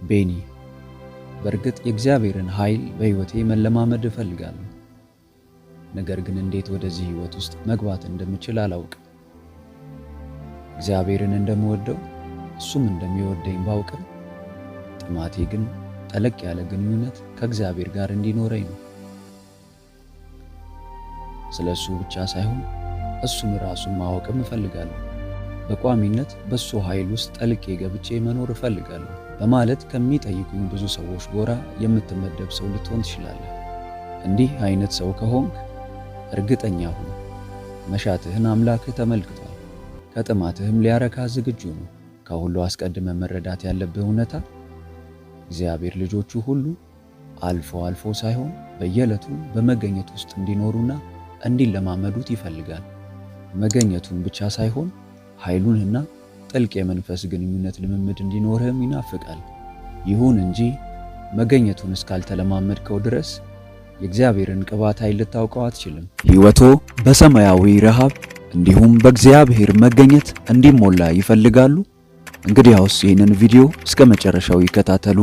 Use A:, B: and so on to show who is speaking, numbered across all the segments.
A: ቤኒ በእርግጥ የእግዚአብሔርን ኃይል በሕይወቴ መለማመድ እፈልጋለሁ። ነገር ግን እንዴት ወደዚህ ሕይወት ውስጥ መግባት እንደምችል አላውቅም። እግዚአብሔርን እንደምወደው እሱም እንደሚወደኝ ባውቅም ጥማቴ ግን ጠለቅ ያለ ግንኙነት ከእግዚአብሔር ጋር እንዲኖረኝ ነው። ስለሱ ብቻ ሳይሆን እሱን ራሱን ማወቅም እፈልጋለሁ። በቋሚነት በሱ ኃይል ውስጥ ጠልቄ ገብቼ መኖር እፈልጋለሁ በማለት ከሚጠይቁኝ ብዙ ሰዎች ጎራ የምትመደብ ሰው ልትሆን ትችላለህ። እንዲህ አይነት ሰው ከሆንክ እርግጠኛ ሁን፣ መሻትህን አምላክህ ተመልክቷል፣ ከጥማትህም ሊያረካ ዝግጁ ነው። ከሁሉ አስቀድመ መረዳት ያለብህ እውነታ እግዚአብሔር ልጆቹ ሁሉ አልፎ አልፎ ሳይሆን በየዕለቱ በመገኘት ውስጥ እንዲኖሩና እንዲለማመዱት ይፈልጋል። መገኘቱን ብቻ ሳይሆን ኃይሉንና ጥልቅ የመንፈስ ግንኙነት ልምምድ እንዲኖርህም ይናፍቃል። ይሁን እንጂ መገኘቱን እስካልተለማመድከው ድረስ የእግዚአብሔርን ቅባት ኃይል ልታውቀው አትችልም። ሕይወቶ በሰማያዊ ረሃብ እንዲሁም በእግዚአብሔር መገኘት እንዲሞላ ይፈልጋሉ? እንግዲያውስ ይህንን ቪዲዮ እስከ መጨረሻው ይከታተሉ።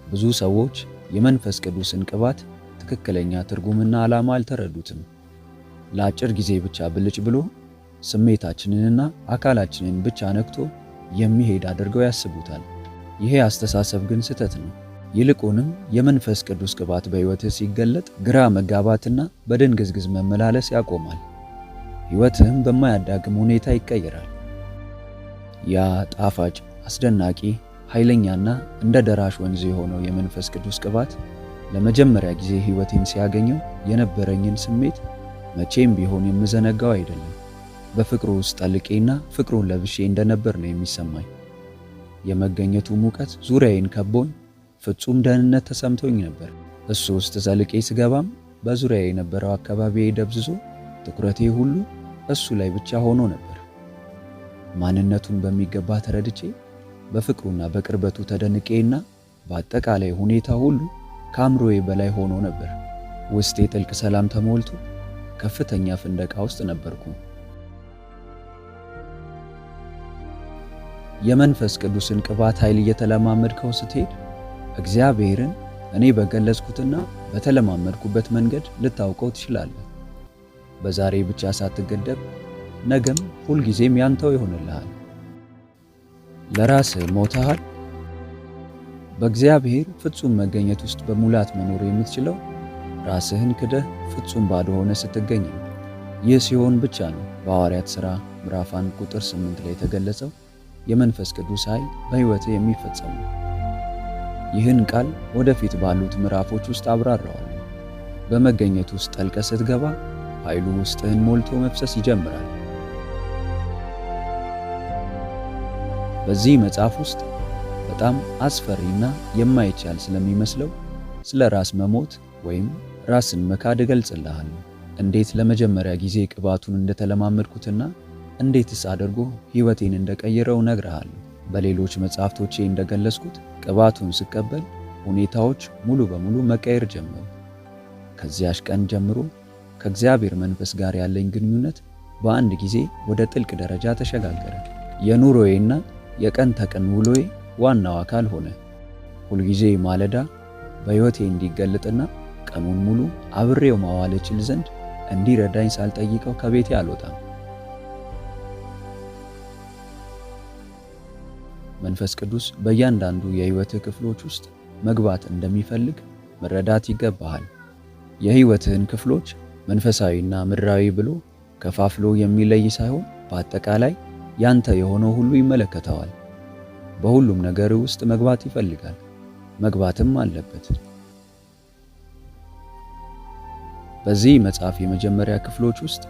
A: ብዙ ሰዎች የመንፈስ ቅዱስን ቅባት ትክክለኛ ትርጉምና ዓላማ አልተረዱትም። ለአጭር ጊዜ ብቻ ብልጭ ብሎ ስሜታችንንና አካላችንን ብቻ ነክቶ የሚሄድ አድርገው ያስቡታል። ይሄ አስተሳሰብ ግን ስህተት ነው። ይልቁንም የመንፈስ ቅዱስ ቅባት በሕይወትህ ሲገለጥ ግራ መጋባትና በድንግዝግዝ መመላለስ ያቆማል። ሕይወትህም በማያዳግም ሁኔታ ይቀየራል። ያ ጣፋጭ፣ አስደናቂ፣ ኃይለኛና እንደ ደራሽ ወንዝ የሆነው የመንፈስ ቅዱስ ቅባት ለመጀመሪያ ጊዜ ሕይወቴን ሲያገኘው የነበረኝን ስሜት መቼም ቢሆን የምዘነጋው አይደለም። በፍቅሩ ውስጥ ጠልቄና ፍቅሩን ለብሼ እንደነበር ነው የሚሰማኝ። የመገኘቱ ሙቀት ዙሪያዬን ከቦኝ ፍጹም ደህንነት ተሰምቶኝ ነበር። እሱ ውስጥ ዘልቄ ስገባም በዙሪያዬ የነበረው አካባቢዬ ደብዝዞ ትኩረቴ ሁሉ እሱ ላይ ብቻ ሆኖ ነበር። ማንነቱን በሚገባ ተረድቼ በፍቅሩና በቅርበቱ ተደንቄና በአጠቃላይ ሁኔታ ሁሉ ከአእምሮዬ በላይ ሆኖ ነበር። ውስጤ ጥልቅ ሰላም ተሞልቶ ከፍተኛ ፍንደቃ ውስጥ ነበርኩ። የመንፈስ ቅዱስን ቅባት ኃይል እየተለማመድከው ስትሄድ እግዚአብሔርን እኔ በገለጽኩትና በተለማመድኩበት መንገድ ልታውቀው ትችላለህ። በዛሬ ብቻ ሳትገደብ ነገም ሁልጊዜም ያንተው ይሆንልሃል። ለራስህ ሞተሃል። በእግዚአብሔር ፍጹም መገኘት ውስጥ በሙላት መኖር የምትችለው ራስህን ክደህ ፍጹም ባዶ ሆነ ስትገኝ ነው። ይህ ሲሆን ብቻ ነው በሐዋርያት ሥራ ምዕራፍ 1 ቁጥር 8 ላይ የተገለጸው የመንፈስ ቅዱስ ኃይል በሕይወትህ የሚፈጸመው። ይህን ቃል ወደፊት ባሉት ምዕራፎች ውስጥ አብራራዋል። በመገኘት ውስጥ ጠልቀህ ስትገባ ኃይሉ ውስጥህን ሞልቶ መፍሰስ ይጀምራል። በዚህ መጽሐፍ ውስጥ በጣም አስፈሪና የማይቻል ስለሚመስለው ስለ ራስ መሞት ወይም ራስን መካድ እገልጽልሃለሁ። እንዴት ለመጀመሪያ ጊዜ ቅባቱን እንደተለማመድኩትና እንዴትስ አድርጎ ሕይወቴን እንደቀየረው እነግርሃለሁ። በሌሎች መጽሐፍቶቼ እንደገለጽኩት ቅባቱን ስቀበል ሁኔታዎች ሙሉ በሙሉ መቀየር ጀመሩ። ከዚያሽ ቀን ጀምሮ ከእግዚአብሔር መንፈስ ጋር ያለኝ ግንኙነት በአንድ ጊዜ ወደ ጥልቅ ደረጃ ተሸጋገረ። የኑሮዬና የቀን ተቀን ውሎዬ ዋናው አካል ሆነ። ሁልጊዜ ማለዳ በሕይወቴ እንዲገለጥና ቀኑን ሙሉ አብሬው ማዋል እችል ዘንድ እንዲረዳኝ ሳልጠይቀው ከቤቴ አልወጣም። መንፈስ ቅዱስ በእያንዳንዱ የሕይወትህ ክፍሎች ውስጥ መግባት እንደሚፈልግ መረዳት ይገባሃል። የሕይወትህን ክፍሎች መንፈሳዊና ምድራዊ ብሎ ከፋፍሎ የሚለይ ሳይሆን በአጠቃላይ ያንተ የሆነው ሁሉ ይመለከተዋል። በሁሉም ነገር ውስጥ መግባት ይፈልጋል፣ መግባትም አለበት። በዚህ መጽሐፍ የመጀመሪያ ክፍሎች ውስጥ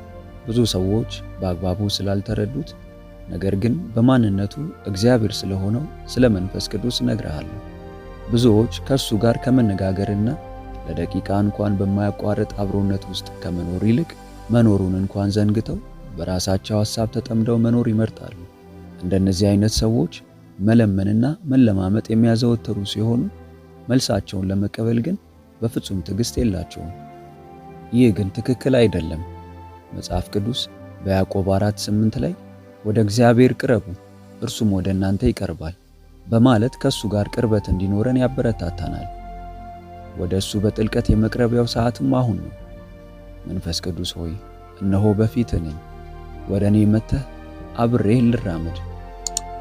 A: ብዙ ሰዎች በአግባቡ ስላልተረዱት ነገር ግን በማንነቱ እግዚአብሔር ስለሆነው ስለ መንፈስ ቅዱስ እነግርሃለሁ። ብዙዎች ከእሱ ጋር ከመነጋገርና ለደቂቃ እንኳን በማያቋርጥ አብሮነት ውስጥ ከመኖር ይልቅ መኖሩን እንኳን ዘንግተው በራሳቸው ሐሳብ ተጠምደው መኖር ይመርጣሉ። እንደነዚህ አይነት ሰዎች መለመንና መለማመጥ የሚያዘወትሩ ሲሆኑ መልሳቸውን ለመቀበል ግን በፍጹም ትዕግስት የላቸውም። ይህ ግን ትክክል አይደለም። መጽሐፍ ቅዱስ በያዕቆብ 4:8 ላይ ወደ እግዚአብሔር ቅረቡ እርሱም ወደ እናንተ ይቀርባል በማለት ከእሱ ጋር ቅርበት እንዲኖረን ያበረታታናል። ወደ እሱ በጥልቀት የመቅረቢያው ሰዓትም አሁን ነው። መንፈስ ቅዱስ ሆይ እነሆ በፊትህ ነኝ፣ ወደ እኔ መጥተህ አብሬህ ልራመድ።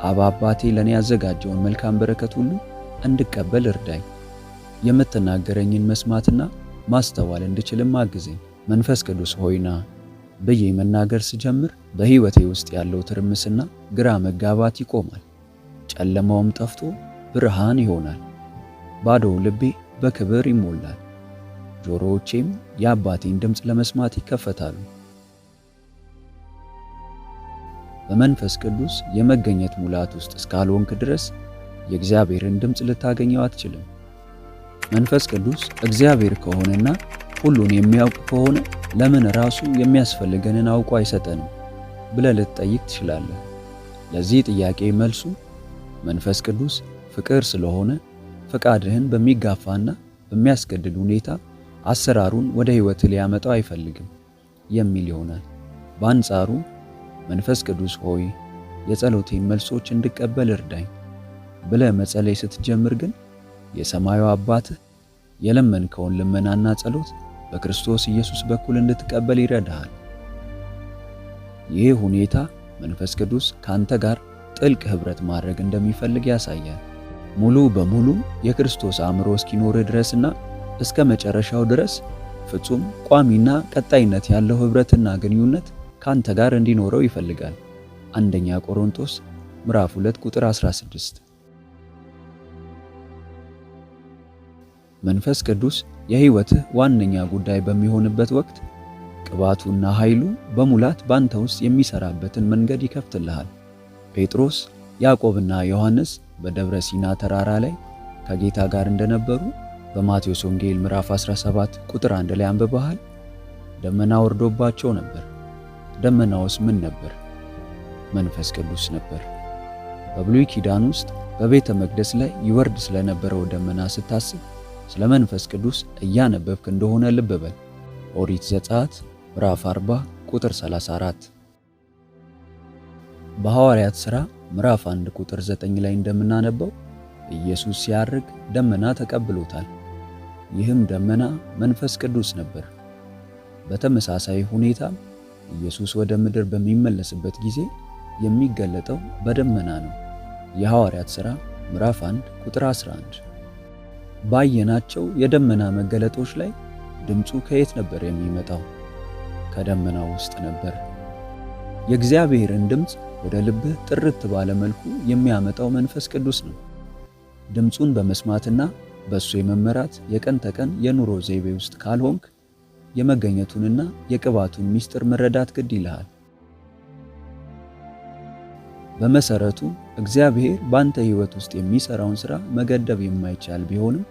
A: አብ አባቴ ለእኔ ያዘጋጀውን መልካም በረከት ሁሉ እንድቀበል እርዳኝ። የምትናገረኝን መስማትና ማስተዋል እንድችልም አግዘኝ። መንፈስ ቅዱስ ሆይና ብዬ መናገር ስጀምር በሕይወቴ ውስጥ ያለው ትርምስና ግራ መጋባት ይቆማል። ጨለማውም ጠፍቶ ብርሃን ይሆናል። ባዶው ልቤ በክብር ይሞላል። ጆሮዎቼም የአባቴን ድምፅ ለመስማት ይከፈታሉ። በመንፈስ ቅዱስ የመገኘት ሙላት ውስጥ እስካልሆንክ ድረስ የእግዚአብሔርን ድምፅ ልታገኘው አትችልም። መንፈስ ቅዱስ እግዚአብሔር ከሆነና ሁሉን የሚያውቅ ከሆነ ለምን ራሱ የሚያስፈልገንን አውቆ አይሰጠንም ብለህ ልትጠይቅ ትችላለህ። ለዚህ ጥያቄ መልሱ መንፈስ ቅዱስ ፍቅር ስለሆነ ፈቃድህን በሚጋፋና በሚያስገድድ ሁኔታ አሰራሩን ወደ ሕይወትህ ሊያመጣው አይፈልግም የሚል ይሆናል። በአንጻሩ መንፈስ ቅዱስ ሆይ የጸሎቴን መልሶች እንድቀበል እርዳኝ ብለህ መጸለይ ስትጀምር ግን የሰማዩ አባትህ የለመንከውን ልመናና ጸሎት በክርስቶስ ኢየሱስ በኩል እንድትቀበል ይረዳሃል። ይህ ሁኔታ መንፈስ ቅዱስ ካንተ ጋር ጥልቅ ኅብረት ማድረግ እንደሚፈልግ ያሳያል። ሙሉ በሙሉ የክርስቶስ አእምሮ እስኪኖርህ ድረስና እስከ መጨረሻው ድረስ ፍጹም ቋሚና ቀጣይነት ያለው ኅብረትና ግንኙነት ካንተ ጋር እንዲኖረው ይፈልጋል። አንደኛ ቆሮንቶስ ምዕራፍ 2 ቁጥር 16። መንፈስ ቅዱስ የሕይወትህ ዋነኛ ጉዳይ በሚሆንበት ወቅት ቅባቱና ኃይሉ በሙላት ባንተ ውስጥ የሚሰራበትን መንገድ ይከፍትልሃል። ጴጥሮስ፣ ያዕቆብና ዮሐንስ በደብረ ሲና ተራራ ላይ ከጌታ ጋር እንደነበሩ በማቴዎስ ወንጌል ምዕራፍ 17 ቁጥር 1 ላይ አንብበሃል። ደመና ወርዶባቸው ነበር። ደመናውስ ምን ነበር? መንፈስ ቅዱስ ነበር። በብሉይ ኪዳን ውስጥ በቤተ መቅደስ ላይ ይወርድ ስለነበረው ደመና ስታስብ ስለ መንፈስ ቅዱስ እያነበብክ እንደሆነ ልብ በል። ኦሪት ዘጸአት ምዕራፍ 40 ቁጥር 34። በሐዋርያት ሥራ ምዕራፍ 1 ቁጥር 9 ላይ እንደምናነበው ኢየሱስ ሲያርግ ደመና ተቀብሎታል። ይህም ደመና መንፈስ ቅዱስ ነበር። በተመሳሳይ ሁኔታ ኢየሱስ ወደ ምድር በሚመለስበት ጊዜ የሚገለጠው በደመና ነው። የሐዋርያት ሥራ ምዕራፍ 1 ቁጥር 11። ባየናቸው የደመና መገለጦች ላይ ድምፁ ከየት ነበር የሚመጣው? ከደመናው ውስጥ ነበር። የእግዚአብሔርን ድምፅ ወደ ልብህ ጥርት ባለ መልኩ የሚያመጣው መንፈስ ቅዱስ ነው። ድምፁን በመስማትና በእሱ የመመራት የቀን ተቀን የኑሮ ዘይቤ ውስጥ ካልሆንክ የመገኘቱንና የቅባቱን ምስጢር መረዳት ግድ ይልሃል። በመሰረቱ እግዚአብሔር ባንተ ሕይወት ውስጥ የሚሰራውን ሥራ መገደብ የማይቻል ቢሆንም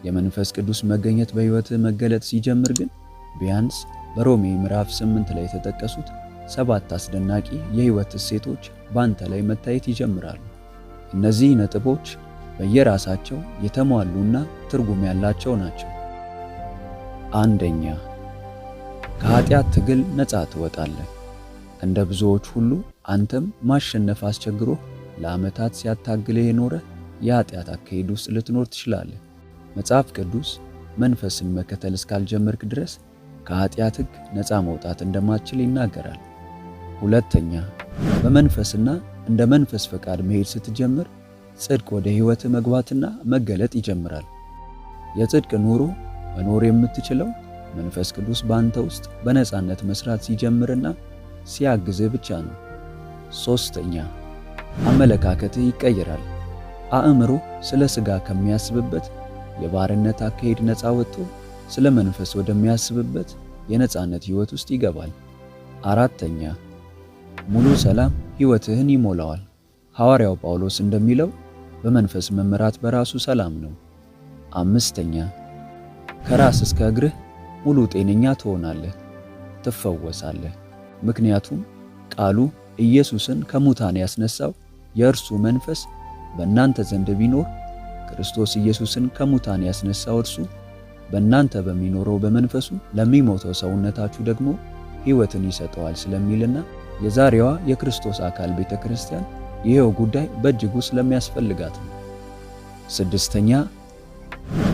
A: የመንፈስ ቅዱስ መገኘት በሕይወትህ መገለጥ ሲጀምር ግን ቢያንስ በሮሜ ምዕራፍ 8 ላይ የተጠቀሱት 7 አስደናቂ የሕይወት እሴቶች ባንተ ላይ መታየት ይጀምራሉ። እነዚህ ነጥቦች በየራሳቸው የተሟሉና ትርጉም ያላቸው ናቸው። አንደኛ፣ ከኃጢአት ትግል ነፃ ትወጣለህ። እንደ ብዙዎች ሁሉ አንተም ማሸነፍ አስቸግሮ ለዓመታት ሲያታግልህ የኖረ የኃጢአት አካሄድ ውስጥ ልትኖር ትችላለህ። መጽሐፍ ቅዱስ መንፈስን መከተል እስካልጀመርክ ድረስ ከኃጢአት ሕግ ነፃ መውጣት እንደማትችል ይናገራል። ሁለተኛ፣ በመንፈስና እንደ መንፈስ ፈቃድ መሄድ ስትጀምር ጽድቅ ወደ ሕይወትህ መግባትና መገለጥ ይጀምራል። የጽድቅ ኑሮ መኖር የምትችለው መንፈስ ቅዱስ በአንተ ውስጥ በነፃነት መስራት ሲጀምርና ሲያግዝህ ብቻ ነው። ሶስተኛ፣ አመለካከትህ ይቀየራል። አእምሮ ስለ ሥጋ ከሚያስብበት የባርነት አካሄድ ነፃ ወጥቶ ስለ መንፈስ ወደሚያስብበት የነፃነት ሕይወት ውስጥ ይገባል። አራተኛ፣ ሙሉ ሰላም ሕይወትህን ይሞላዋል። ሐዋርያው ጳውሎስ እንደሚለው በመንፈስ መመራት በራሱ ሰላም ነው። አምስተኛ፣ ከራስ እስከ እግርህ ሙሉ ጤነኛ ትሆናለህ፣ ትፈወሳለህ። ምክንያቱም ቃሉ ኢየሱስን ከሙታን ያስነሳው የእርሱ መንፈስ በእናንተ ዘንድ ቢኖር ክርስቶስ ኢየሱስን ከሙታን ያስነሳው እርሱ በእናንተ በሚኖረው በመንፈሱ ለሚሞተው ሰውነታችሁ ደግሞ ሕይወትን ይሰጠዋል ስለሚልና የዛሬዋ የክርስቶስ አካል ቤተ ክርስቲያን ይሄው ጉዳይ በእጅጉ ስለሚያስፈልጋት ነው። ስድስተኛ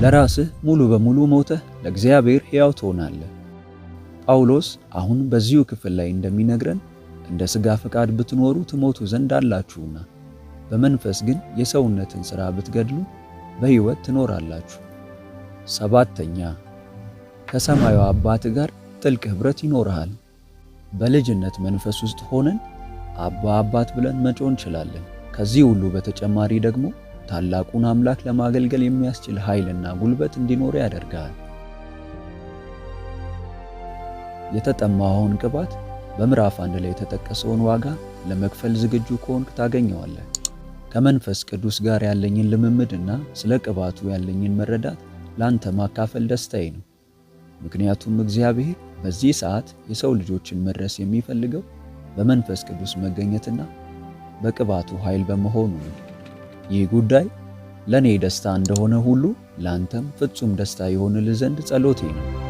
A: ለራስህ ሙሉ በሙሉ ሞተህ ለእግዚአብሔር ሕያው ትሆናለህ። ጳውሎስ አሁን በዚሁ ክፍል ላይ እንደሚነግረን እንደ ሥጋ ፈቃድ ብትኖሩ ትሞቱ ዘንድ አላችሁና በመንፈስ ግን የሰውነትን ሥራ ብትገድሉ በሕይወት ትኖራላችሁ። ሰባተኛ ከሰማዩ አባት ጋር ጥልቅ ኅብረት ይኖርሃል። በልጅነት መንፈስ ውስጥ ሆነን አባ አባት ብለን መጮህ እንችላለን። ከዚህ ሁሉ በተጨማሪ ደግሞ ታላቁን አምላክ ለማገልገል የሚያስችል ኃይልና ጉልበት እንዲኖር ያደርጋል። የተጠማኸውን ቅባት በምዕራፍ 1 ላይ የተጠቀሰውን ዋጋ ለመክፈል ዝግጁ ከሆንክ ታገኘዋለህ። ከመንፈስ ቅዱስ ጋር ያለኝን ልምምድና ስለ ቅባቱ ያለኝን መረዳት ላንተ ማካፈል ደስታዬ ነው። ምክንያቱም እግዚአብሔር በዚህ ሰዓት የሰው ልጆችን መድረስ የሚፈልገው በመንፈስ ቅዱስ መገኘትና በቅባቱ ኃይል በመሆኑ ነው። ይህ ጉዳይ ለኔ ደስታ እንደሆነ ሁሉ ላንተም ፍጹም ደስታ ይሆንልህ ዘንድ ጸሎቴ ነው።